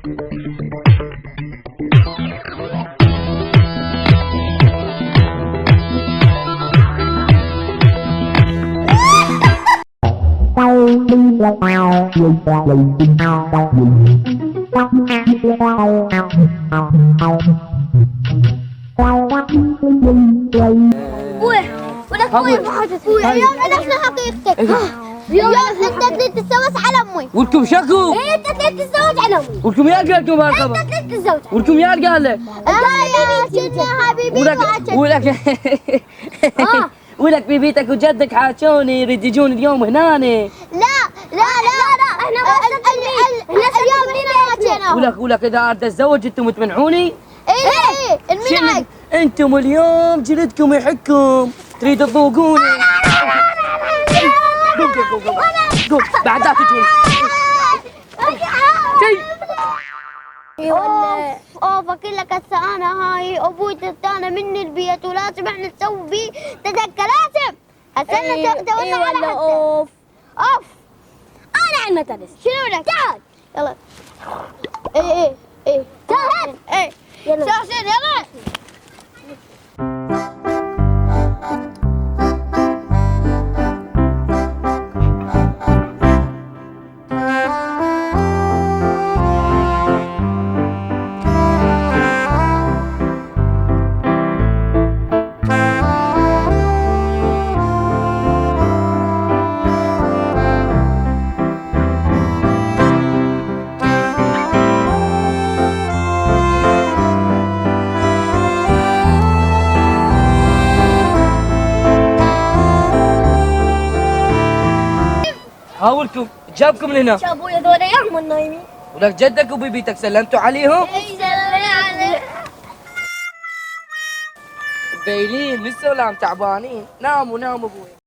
ولك ابوي اليوم عرفنا حقيقتك. اليوم انت تريد تتزوج على امي. ولكم شكو؟ انت تريد تتزوج على امي. ولكم يا قالكم هالخبر؟ انت تريد تتزوج. ولكم يا قال لك؟ يا حبيبي ولك بيبيتك وجدك حاجوني يريد يجون اليوم هنا. لا احنا اليوم هنا حاجينا. ولك اذا اريد اتزوج انتم تمنعوني؟ ايه المنعك. انتم اليوم جلدكم يحكم تريدوا تذوقوني. قوم بعد لا تجون. فكر لك هسه انا هاي ابوي تستانى مني البيت ولازم احنا نسوي بيه تذكر لازم. هسه تولى على اوف انا على المدرسة. شنو لك؟ تعال يلا. ايه تعال يلا حسين يلا. هاولكم جابكم من هنا. شابوا يا ذولا يوم نايمين. ولك جدك وبيبيتك سلمتوا عليهم؟ اي سلمنا عليه. بايلين من السلام تعبانين. ناموا ابوي.